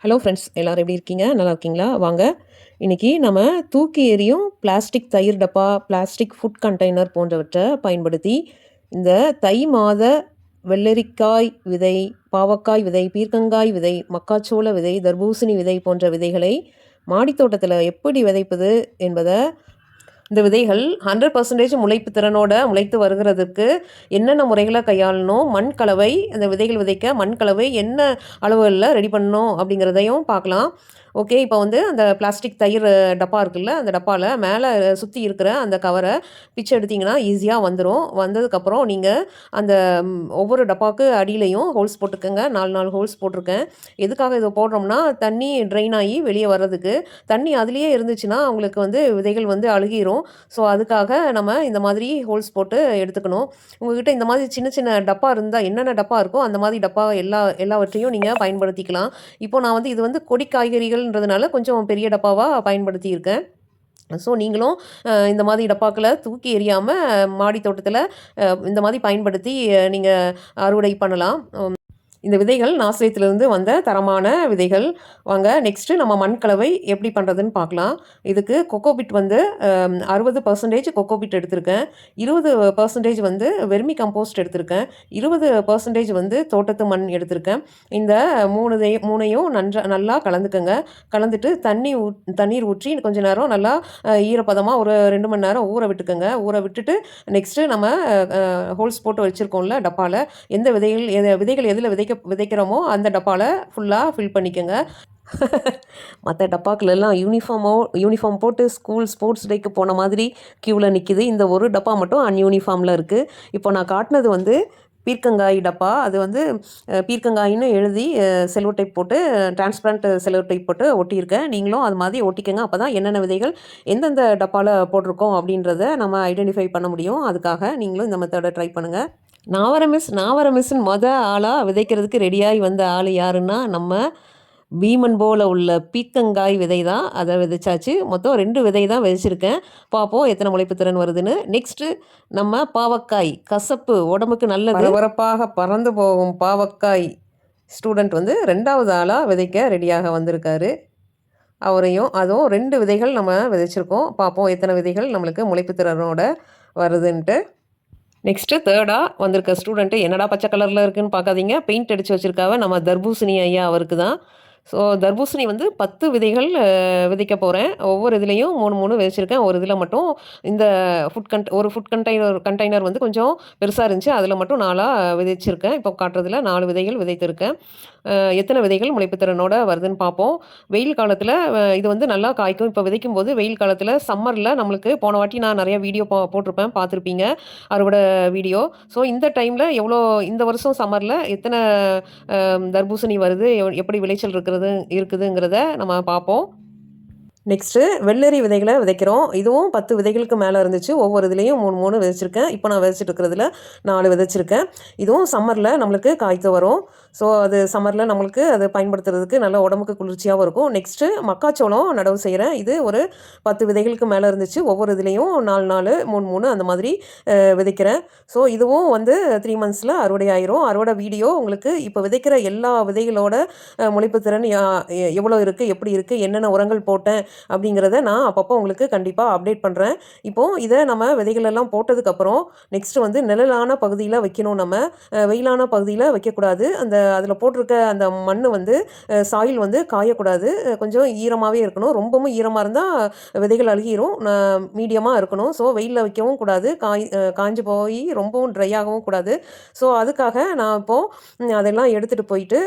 Hello friends, எல்லோரும் எப்படி இருக்கீங்க? நல்லா இருக்கீங்களா? வாங்க இன்றைக்கி நம்ம தூக்கி எறியும் பிளாஸ்டிக் தயிர் டப்பா, பிளாஸ்டிக் ஃபுட் கண்டெய்னர் போன்றவற்றை பயன்படுத்தி இந்த தை மாத வெள்ளரிக்காய் விதை, பாவக்காய் விதை, பீர்க்கங்காய் விதை, மக்காச்சோள விதை, தர்பூசணி விதை போன்ற விதைகளை மாடித்தோட்டத்தில் எப்படி விதைப்பது என்பதை, இந்த விதைகள் 100% முளைப்பு திறனோட முளைத்து வருகிறதுக்கு என்னென்ன முறைகளை கையாளணும், மண் கலவை, அந்த விதைகள் விதைக்க மண் கலவை என்ன அளவுகளில் ரெடி பண்ணணும் அப்படிங்கிறதையும் பார்க்கலாம். ஓகே, இப்போ வந்து அந்த பிளாஸ்டிக் தயிர் டப்பா இருக்குல்ல, அந்த டப்பாவில் மேலே சுற்றி இருக்கிற அந்த கவரை பிச்சு எடுத்திங்கன்னா ஈஸியாக வந்துடும். வந்ததுக்கப்புறம் நீங்கள் அந்த ஒவ்வொரு டப்பாவுக்கு அடியிலையும் ஹோல்ஸ் போட்டுக்கோங்க. 4 ஹோல்ஸ் போட்டிருக்கேன். எதுக்காக இதை போடுறோம்னா, தண்ணி ட்ரெயின் ஆகி வெளியே வர்றதுக்கு. தண்ணி அதுலேயே இருந்துச்சுன்னா அவங்களுக்கு வந்து விதைகள் வந்து அழுகிரும். ஸோ அதுக்காக நம்ம இந்த மாதிரி ஹோல்ஸ் போட்டு எடுத்துக்கணும். உங்கள்கிட்ட இந்த மாதிரி சின்ன சின்ன டப்பா இருந்தால், என்னென்ன டப்பா இருக்கோ அந்த மாதிரி டப்பா எல்லாவற்றையும் நீங்கள் பயன்படுத்திக்கலாம். இப்போ நான் வந்து இது வந்து கொடி காய்கறிகள்ன்றதுனால கொஞ்சம் பெரிய டப்பாவாக பயன்படுத்தியிருக்கேன். ஸோ நீங்களும் இந்த மாதிரி டப்பாக்களை தூக்கி எறியாமல் மாடி தோட்டத்தில் இந்த மாதிரி பயன்படுத்தி நீங்கள் அறுவடை பண்ணலாம். இந்த விதைகள் நாசிரியத்திலிருந்து வந்த தரமான விதைகள். வாங்க நெக்ஸ்ட்டு நம்ம மண் கலவை எப்படி பண்ணுறதுன்னு பார்க்கலாம். இதுக்கு கொக்கோபிட் வந்து 60% கொக்கோபிட் எடுத்திருக்கேன். 20% வந்து வெர்மி கம்போஸ்ட் எடுத்திருக்கேன். 20% வந்து தோட்டத்து மண் எடுத்திருக்கேன். இந்த மூணையும் நல்லா கலந்துக்கங்க. கலந்துட்டு தண்ணீர் ஊற்றி கொஞ்சம் நேரம் நல்லா ஈரப்பதமாக ஒரு 2 மணி நேரம் ஊற விட்டுக்கோங்க. ஊற விட்டுட்டு நெக்ஸ்ட்டு நம்ம ஹோல்ஸ் போட்டு வச்சுருக்கோம்ல டப்பாவில், எந்த விதைகள் எதில் விதைக்கிறோமோ அந்த டப்பாவில் ஃபுல்லாக ஃபில் பண்ணிக்கோங்க. மற்ற டப்பாக்களெல்லாம் யூனிஃபார்ம் போட்டு ஸ்கூல் ஸ்போர்ட்ஸ் டேக்கு போன மாதிரி க்யூவில் நிற்கிது. இந்த ஒரு டப்பா மட்டும் அன்யூனிஃபார்மில் இருக்குது. இப்போ நான் காட்டினது வந்து பீர்க்கங்காய் டப்பா. அது வந்து பீர்க்கங்காயின்னு எழுதி செலோ டைப் போட்டு, டிரான்ஸ்பரண்ட் செலோ டைப் போட்டு ஒட்டியிருக்கேன். நீங்களும் அது மாதிரி ஒட்டிக்கங்க. அப்போ தான் என்னென்ன விதைகள் எந்தெந்த டப்பாவில் போட்டிருக்கோம் அப்படின்றத நம்ம ஐடென்டிஃபை பண்ண முடியும். அதுக்காக நீங்களும் இந்த மெத்தடை ட்ரை பண்ணுங்கள். நாவர மிஸ்ன்னு ஆளாக விதைக்கிறதுக்கு ரெடியாகி வந்த ஆள் யாருன்னா, நம்ம பீமன் போல் உள்ள பீர்க்கங்காய் விதை தான். அதை விதைச்சாச்சு. மொத்தம் 2 விதை தான் விதைச்சிருக்கேன். பார்ப்போம் எத்தனை முளைப்பு திறன் வருதுன்னு. நெக்ஸ்ட்டு நம்ம பாவக்காய், கசப்பு, உடம்புக்கு நல்லது, பரபரப்பாக பறந்து போகும் பாவக்காய் ஸ்டூடெண்ட் வந்து 2வது ஆளாக விதைக்க ரெடியாக வந்திருக்காரு. அதுவும் 2 விதைகள் நம்ம விதைச்சிருக்கோம். பார்ப்போம் எத்தனை விதைகள் நம்மளுக்கு முளைப்பு திறனோட வருதுன்ட்டு. நெக்ஸ்ட்டு 3டாக வந்திருக்க ஸ்டூடெண்ட்டு, என்னடா பச்சை கலரில் இருக்குதுன்னு பார்க்காதீங்க, பெயிண்ட் அடித்து வச்சுருக்காவ நம்ம தர்பூசணி ஐயா அவருக்கு தான். ஸோ தர்பூசணி வந்து 10 விதைகள் விதைக்க போகிறேன். ஒவ்வொரு இதுலேயும் 3 விதைச்சிருக்கேன். ஒரு இதில் மட்டும் இந்த ஃபுட் கண்டெய்னர் வந்து கொஞ்சம் பெருசாக இருந்துச்சு. அதில் மட்டும் 4ஆக விதைச்சிருக்கேன். இப்போ காட்டுறதுல 4 விதைகள் விதைத்திருக்கேன். எத்தனை விதைகள் முளைப்புத்திறனோட வருதுன்னு பார்ப்போம். வெயில் காலத்தில் இது வந்து நல்லா காய்க்கும். இப்போ விதைக்கும் போது வெயில் காலத்தில் சம்மரில் நம்மளுக்கு போன வாட்டி நான் நிறைய வீடியோ போட்டிருப்பேன், பார்த்துருப்பீங்க, அறுவடை வீடியோ. ஸோ இந்த டைமில் இந்த வருஷம் சம்மரில் எத்தனை தர்பூசணி வருது, எப்படி விளைச்சல் இருக்குதுங்கிறத நம்ம பார்ப்போம். நெக்ஸ்ட்டு வெள்ளரி விதைகளை விதைக்கிறோம். இதுவும் 10 விதைகளுக்கு மேலே இருந்துச்சு. ஒவ்வொரு இதுலேயும் 3 விதைச்சிருக்கேன். இப்போ நான் விதைச்சிட்டு இருக்கிறதுல 4 விதைச்சிருக்கேன். இதுவும் சம்மரில் நம்மளுக்கு காய்த்து வரும். ஸோ அது சம்மரில் நம்மளுக்கு அது பயன்படுத்துறதுக்கு நல்ல உடம்புக்கு குளிர்ச்சியாகவும் இருக்கும். நெக்ஸ்ட்டு மக்காச்சோளம் நடவு செய்கிறேன். இது ஒரு 10 விதைகளுக்கு மேலே இருந்துச்சு. ஒவ்வொரு இதுலேயும் 4 3 அந்த மாதிரி விதைக்கிறேன். ஸோ இதுவும் வந்து 3 மந்த்ஸில் அறுவடை ஆயிரும். அறுவடை வீடியோ உங்களுக்கு இப்போ விதைக்கிற எல்லா விதைகளோட முளைப்பு திறன் எவ்வளோ இருக்குது, எப்படி இருக்குது, என்னென்ன உரங்கள் போட்டேன் அப்படிங்கிறத நான் அப்பப்போ உங்களுக்கு கண்டிப்பாக அப்டேட் பண்ணுறேன். இப்போது இதை நம்ம விதைகளெல்லாம் போட்டதுக்கப்புறம் நெக்ஸ்ட்டு வந்து நிழலான பகுதியில் வைக்கணும். நம்ம வெயிலான பகுதியில் வைக்கக்கூடாது. அதில் போட்டிருக்க அந்த மண் வந்து சாயில் வந்து காயக்கூடாது. கொஞ்சம் ஈரமாகவே இருக்கணும். ரொம்பவும் ஈரமாக இருந்தால் விதைகள் அழுகிரும். மீடியமாக இருக்கணும். ஸோ வெயிலில் வைக்கவும் கூடாது. காய்ஞ்சு போய் ரொம்பவும் ட்ரை ஆகவும் கூடாது. ஸோ அதுக்காக நான் இப்போது அதெல்லாம் எடுத்துகிட்டு போயிட்டு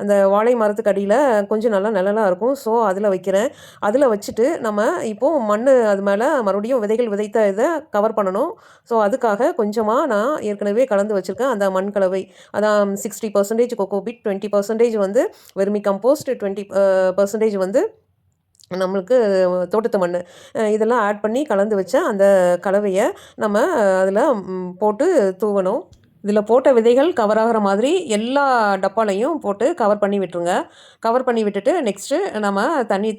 அந்த வாழை மரத்துக்கு அடியில் கொஞ்சம் நல்லா நிழலாக இருக்கும். ஸோ அதில் வைக்கிறேன். அதில் வச்சுட்டு நம்ம இப்போது மண் அது மேலே மறுபடியும் விதைகள் விதைத்த இதை கவர் பண்ணணும். ஸோ அதுக்காக கொஞ்சமாக நான் ஏற்கனவே கலந்து வச்சுருக்கேன் அந்த மண் கலவை. அதான் 60% கொக்கோபிட், 20% வந்து வெர்மி கம்போஸ்ட், 20% வந்து நம்மளுக்கு தோட்டத்து மண், இதெல்லாம் ஆட் பண்ணி கலந்து வச்ச அந்த கலவையை நம்ம அதில் போட்டு தூவணும். இதில் போட்ட விதைகள் கவர் ஆகிற மாதிரி எல்லா டப்பாலையும் போட்டு கவர் பண்ணி விட்டுருங்க. கவர் பண்ணி விட்டுட்டு நெக்ஸ்ட்டு நம்ம தண்ணி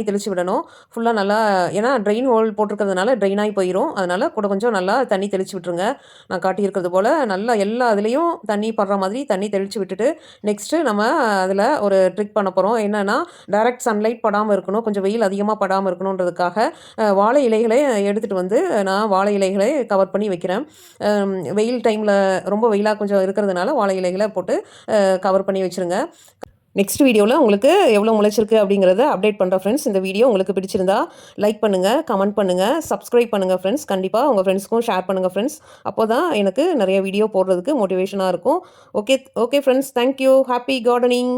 தெளித்து விடணும். ஃபுல்லாக நல்லா, ஏன்னா ட்ரெயின் ஹோல் போட்டிருக்கிறதுனால ட்ரெயின் ஆகி போயிடும். அதனால் கூட கொஞ்சம் நல்லா தண்ணி தெளித்து விட்டுருங்க. நான் காட்டியிருக்கிறது போல் நல்லா எல்லா இதுலேயும் தண்ணி படுற மாதிரி தண்ணி தெளித்து விட்டுட்டு நெக்ஸ்ட்டு நம்ம அதில் ஒரு ட்ரிக் பண்ண போகிறோம். என்னென்னா, டைரக்ட் சன்லைட் படாமல் இருக்கணும், கொஞ்சம் வெயில் அதிகமாக படாமல் இருக்கணுன்றதுக்காக வாழை இலைகளை எடுத்துகிட்டு வந்து நான் வாழை இலைகளை கவர் பண்ணி வைக்கிறேன். வெயில் டைமில் ரொம்ப வெயிலாக கொஞ்சம் இருக்கிறதுனால வாழை இலைகளை போட்டு கவர் பண்ணி வச்சுருங்க. நெக்ஸ்ட் வீடியோவில் உங்களுக்கு எவ்வளோ முளைச்சிருக்கு அப்படிங்கிறத அப்டேட் பண்ணுறேன் ஃப்ரெண்ட்ஸ். இந்த வீடியோ உங்களுக்கு பிடிச்சிருந்தா லைக் பண்ணுங்கள், கமெண்ட் பண்ணுங்கள், சப்ஸ்கிரைப் பண்ணுங்கள் ஃப்ரெண்ட்ஸ். கண்டிப்பாக உங்கள் ஃப்ரெண்ட்ஸ்க்கும் ஷேர் பண்ணுங்கள் ஃப்ரெண்ட்ஸ். அப்போ தான் எனக்கு நிறைய வீடியோ போடுறதுக்கு மோட்டிவேஷனாக இருக்கும். Okay friends, thank you. Happy gardening.